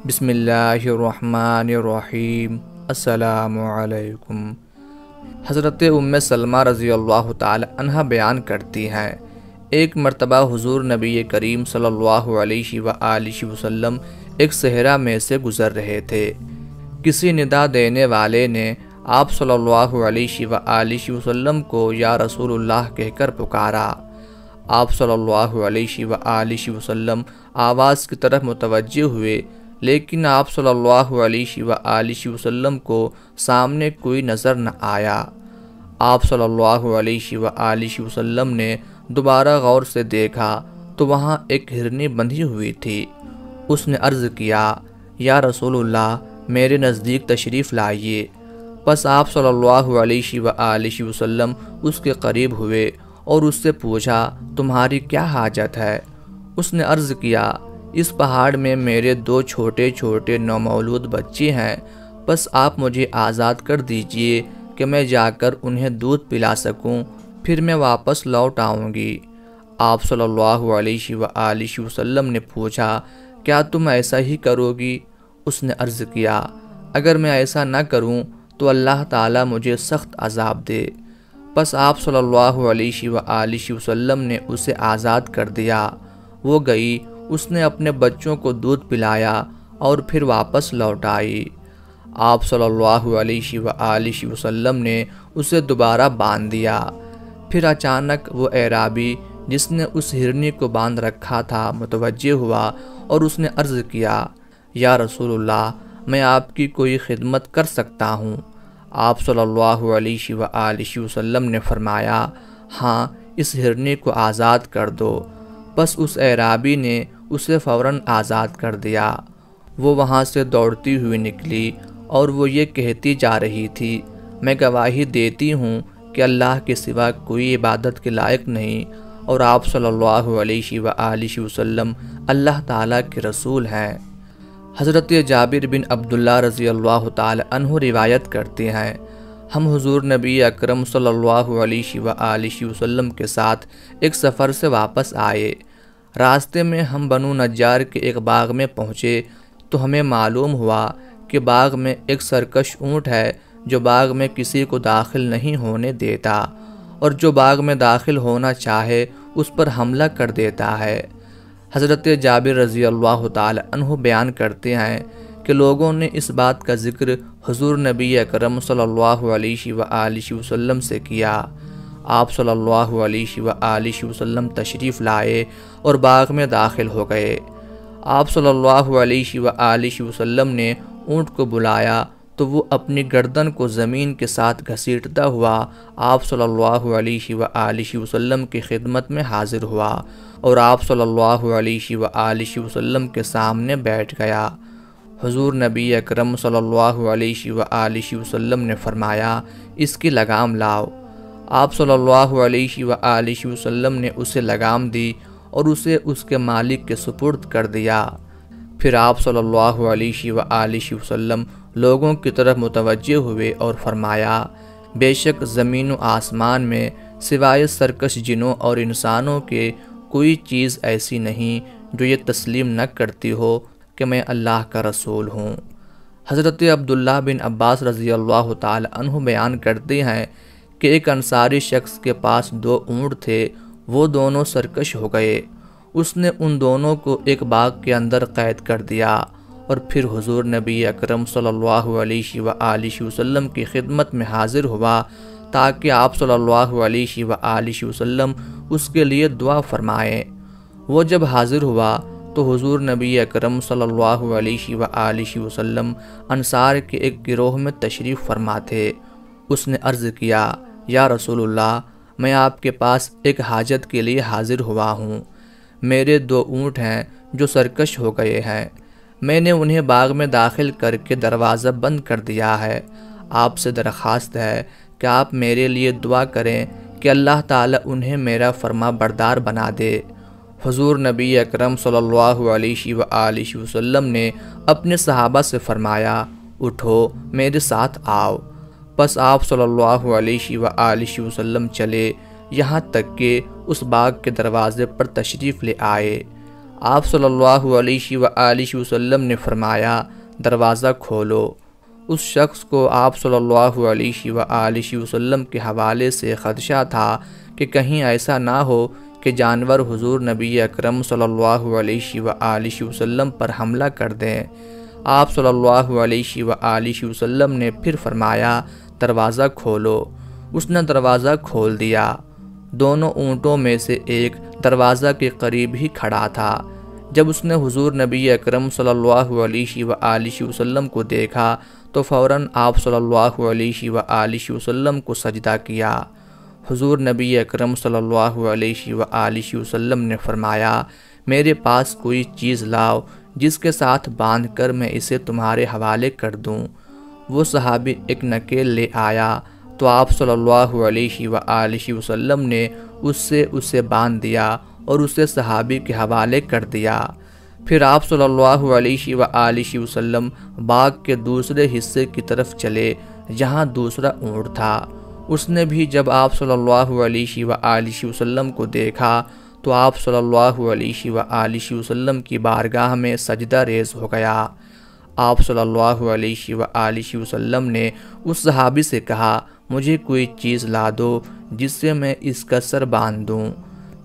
بسم اللہ الرحمن الرحیم۔ السلام علیکم۔ حضرت ام سلمہ رضی اللہ تعالی عنہ بیان کرتی ہیں، ایک مرتبہ حضور نبی کریم صلی اللہ علیہ وآلہ وسلم ایک صحرا میں سے گزر رہے تھے۔ کسی ندا دینے والے نے آپ صلی اللہ علیہ وآلہ وسلم کو یا رسول اللہ کہہ کر پکارا۔ آپ صلی اللہ علیہ وآلہ وسلم آواز کی طرف متوجہ ہوئے، لیکن آپ صلی اللہ علیہ وآلہ وسلم کو سامنے کوئی نظر نہ آیا۔ آپ صلی اللہ علیہ وآلہ وسلم نے دوبارہ غور سے دیکھا تو وہاں ایک ہرنی بندھی ہوئی تھی۔ اس نے عرض کیا، یا رسول اللہ، میرے نزدیک تشریف لائیے۔ پس آپ صلی اللہ علیہ وآلہ وسلم اس کے قریب ہوئے اور اس سے پوچھا، تمہاری کیا حاجت ہے؟ اس نے عرض کیا، اس پہاڑ میں میرے 2 چھوٹے چھوٹے نومولود بچے ہیں، بس آپ مجھے آزاد کر دیجئے کہ میں جا کر انہیں دودھ پلا سکوں، پھر میں واپس لوٹ آؤں گی۔ آپ صلی اللہ علیہ وآلہ وسلم نے پوچھا، کیا تم ایسا ہی کرو گی؟ اس نے عرض کیا، اگر میں ایسا نہ کروں تو اللہ تعالیٰ مجھے سخت عذاب دے۔ پس آپ صلی اللہ علیہ وآلہ وسلم نے اسے آزاد کر دیا۔ وہ گئی، اس نے اپنے بچوں کو دودھ پلایا اور پھر واپس لوٹ آئی۔ آپ صلی اللہ علیہ وآلہ وسلم نے اسے دوبارہ باندھ دیا۔ پھر اچانک وہ اعرابی جس نے اس ہرنی کو باندھ رکھا تھا متوجہ ہوا اور اس نے عرض کیا، یا رسول اللہ، میں آپ کی کوئی خدمت کر سکتا ہوں؟ آپ صلی اللہ علیہ وآلہ وسلم نے فرمایا، ہاں، اس ہرنی کو آزاد کر دو۔ بس اس اعرابی نے اسے فوراً آزاد کر دیا۔ وہ وہاں سے دوڑتی ہوئی نکلی اور وہ یہ کہتی جا رہی تھی، میں گواہی دیتی ہوں کہ اللہ کے سوا کوئی عبادت کے لائق نہیں، اور آپ صلی اللہ علیہ وآلہ وسلم اللہ تعالیٰ کے رسول ہیں۔ حضرت جابر بن عبداللہ رضی اللہ تعالی عنہ روایت کرتے ہیں، ہم حضور نبی اکرم صلی اللہ علیہ وآلہ وسلم کے ساتھ ایک سفر سے واپس آئے۔ راستے میں ہم بنو نجار کے ایک باغ میں پہنچے تو ہمیں معلوم ہوا کہ باغ میں ایک سرکش اونٹ ہے جو باغ میں کسی کو داخل نہیں ہونے دیتا، اور جو باغ میں داخل ہونا چاہے اس پر حملہ کر دیتا ہے۔ حضرت جابر رضی اللہ تعالی عنہ بیان کرتے ہیں کہ لوگوں نے اس بات کا ذکر حضور نبی اکرم صلی اللہ علیہ وآلہ وسلم سے کیا۔ آپ صلی اللہ علیہ وآلہ وسلم تشریف لائے اور باغ میں داخل ہو گئے۔ آپ صلی اللہ علیہ وآلہ وسلم نے اونٹ کو بلایا تو وہ اپنی گردن کو زمین کے ساتھ گھسیٹتا ہوا آپ صلی اللہ علیہ وآلہ وسلم کی خدمت میں حاضر ہوا اور آپ صلی اللہ علیہ وآلہ وسلم کے سامنے بیٹھ گیا۔ حضور نبی اکرم صلی اللہ علیہ وآلہ وسلم نے فرمایا، اس کی لگام لاؤ۔ آپ صلی اللہ علیہ وآلہ وسلم نے اسے لگام دی اور اسے اس کے مالک کے سپرد کر دیا۔ پھر آپ صلی اللہ علیہ وآلہ وسلم لوگوں کی طرف متوجہ ہوئے اور فرمایا، بے شک زمین و آسمان میں سوائے سرکش جنوں اور انسانوں کے کوئی چیز ایسی نہیں جو یہ تسلیم نہ کرتی ہو کہ میں اللہ کا رسول ہوں۔ حضرت عبداللہ بن عباس رضی اللہ تعالی عنہ بیان کرتے ہیں کہ ایک انصاری شخص کے پاس 2 اونٹ تھے، وہ دونوں سرکش ہو گئے۔ اس نے ان دونوں کو ایک باغ کے اندر قید کر دیا اور پھر حضور نبی اکرم صلی اللہ علیہ وآلہ وسلم کی خدمت میں حاضر ہوا تاکہ آپ صلی اللہ علیہ وآلہ وسلم اس کے لیے دعا فرمائیں۔ وہ جب حاضر ہوا تو حضور نبی اکرم صلی اللہ علیہ وآلہ وسلم انصار کے ایک گروہ میں تشریف فرما تھے۔ اس نے عرض کیا، یا رسول اللہ، میں آپ کے پاس ایک حاجت کے لیے حاضر ہوا ہوں۔ میرے 2 اونٹ ہیں جو سرکش ہو گئے ہیں، میں نے انہیں باغ میں داخل کر کے دروازہ بند کر دیا ہے۔ آپ سے درخواست ہے کہ آپ میرے لیے دعا کریں کہ اللہ تعالیٰ انہیں میرا فرما بردار بنا دے۔ حضور نبی اکرم صلی اللہ علیہ وآلہ وسلم نے اپنے صحابہ سے فرمایا، اٹھو، میرے ساتھ آؤ۔ پس آپ صلی اللہ علیہ وآلہ وسلم چلے، یہاں تک کہ اس باغ کے دروازے پر تشریف لے آئے۔ آپ صلی اللہ علیہ وآلہ وسلم نے فرمایا دروازہ کھولو۔ اس شخص کو آپ صلی اللہ علیہ وآلہ وسلم کے حوالے سے خدشہ تھا کہ کہیں ایسا نہ ہو کہ جانور حضور نبی اکرم صلی اللہ علیہ وآلہ وسلم پر حملہ کر دیں۔ آپ صلی اللہ علیہ وآلہ وسلم نے پھر فرمایا دروازہ کھولو۔ اس نے دروازہ کھول دیا۔ دونوں اونٹوں میں سے ایک دروازہ کے قریب ہی کھڑا تھا۔ جب اس نے حضور نبی اکرم صلی اللہ علیہ وآلہ وسلم کو دیکھا تو فوراً آپ صلی اللہ علیہ وآلہ وسلم کو سجدہ کیا۔ حضور نبی اکرم صلی اللہ علیہ وآلہ وسلم نے فرمایا میرے پاس کوئی چیز لاؤ جس کے ساتھ باندھ کر میں اسے تمہارے حوالے کر دوں۔ وہ صحابی ایک نکیل لے آیا تو آپ صلی اللہ علیہ وآلہ وسلم نے اسے باندھ دیا اور اسے صحابی کے حوالے کر دیا۔ پھر آپ صلی اللہ علیہ وآلہ وسلم باغ کے دوسرے حصے کی طرف چلے جہاں دوسرا اونٹ تھا۔ اس نے بھی جب آپ صلی اللہ علیہ وآلہ وسلم کو دیکھا تو آپ صلی اللہ علیہ وآلہ وسلم کی بارگاہ میں سجدہ ریز ہو گیا۔ آپ صلی اللہ علیہ وآلہ وسلم نے اس صحابی سے کہا مجھے کوئی چیز لا دو جس سے میں اس کا سر باندھ دوں۔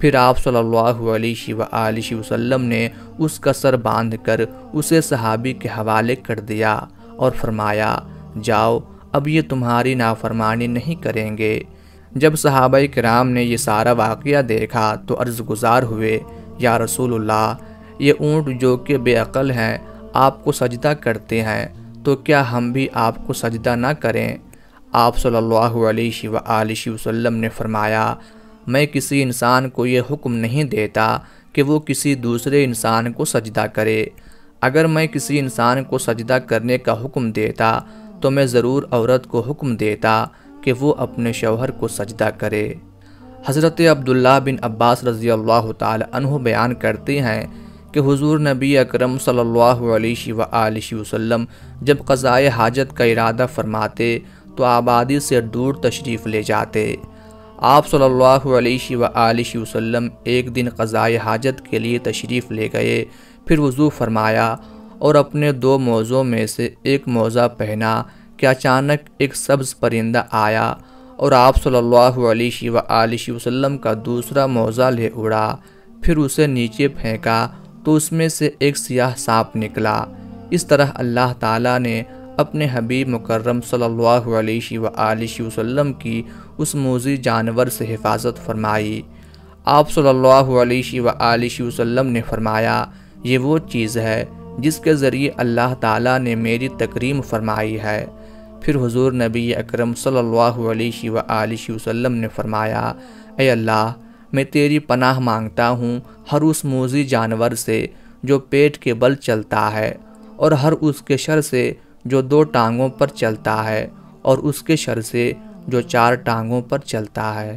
پھر آپ صلی اللہ علیہ وآلہ وسلم نے اس کا سر باندھ کر اسے صحابی کے حوالے کر دیا اور فرمایا جاؤ اب یہ تمہاری نافرمانی نہیں کریں گے۔ جب صحابہ کرام نے یہ سارا واقعہ دیکھا تو عرض گزار ہوئے یا رسول اللہ یہ اونٹ جو کہ بے عقل ہیں آپ کو سجدہ کرتے ہیں تو کیا ہم بھی آپ کو سجدہ نہ کریں؟ آپ صلی اللہ علیہ وآلہ وسلم نے فرمایا میں کسی انسان کو یہ حکم نہیں دیتا کہ وہ کسی دوسرے انسان کو سجدہ کرے۔ اگر میں کسی انسان کو سجدہ کرنے کا حکم دیتا تو میں ضرور عورت کو حکم دیتا کہ وہ اپنے شوہر کو سجدہ کرے۔ حضرت عبداللہ بن عباس رضی اللہ تعالی عنہ بیان کرتے ہیں کہ حضور نبی اکرم صلی اللہ علیہ وآلہ وسلم جب قضائے حاجت کا ارادہ فرماتے تو آبادی سے دور تشریف لے جاتے۔ آپ صلی اللہ علیہ وآلہ وسلم ایک دن قضائے حاجت کے لیے تشریف لے گئے، پھر وضو فرمایا اور اپنے دو موزوں میں سے ایک موزہ پہنا کہ اچانک ایک سبز پرندہ آیا اور آپ صلی اللہ علیہ وآلہ وسلم کا دوسرا موزہ لے اڑا، پھر اسے نیچے پھینکا تو اس میں سے ایک سیاہ سانپ نکلا۔ اس طرح اللہ تعالیٰ نے اپنے حبیب مکرم صلی اللہ علیہ وآلہ وسلم کی اس موذی جانور سے حفاظت فرمائی۔ آپ صلی اللہ علیہ وآلہ وسلم نے فرمایا یہ وہ چیز ہے جس کے ذریعے اللہ تعالیٰ نے میری تکریم فرمائی ہے۔ پھر حضور نبی اکرم صلی اللہ علیہ وآلہ وسلم نے فرمایا اے اللہ میں تیری پناہ مانگتا ہوں ہر اس موذی جانور سے جو پیٹ کے بل چلتا ہے، اور ہر اس کے شر سے جو دو ٹانگوں پر چلتا ہے، اور اس کے شر سے جو چار ٹانگوں پر چلتا ہے۔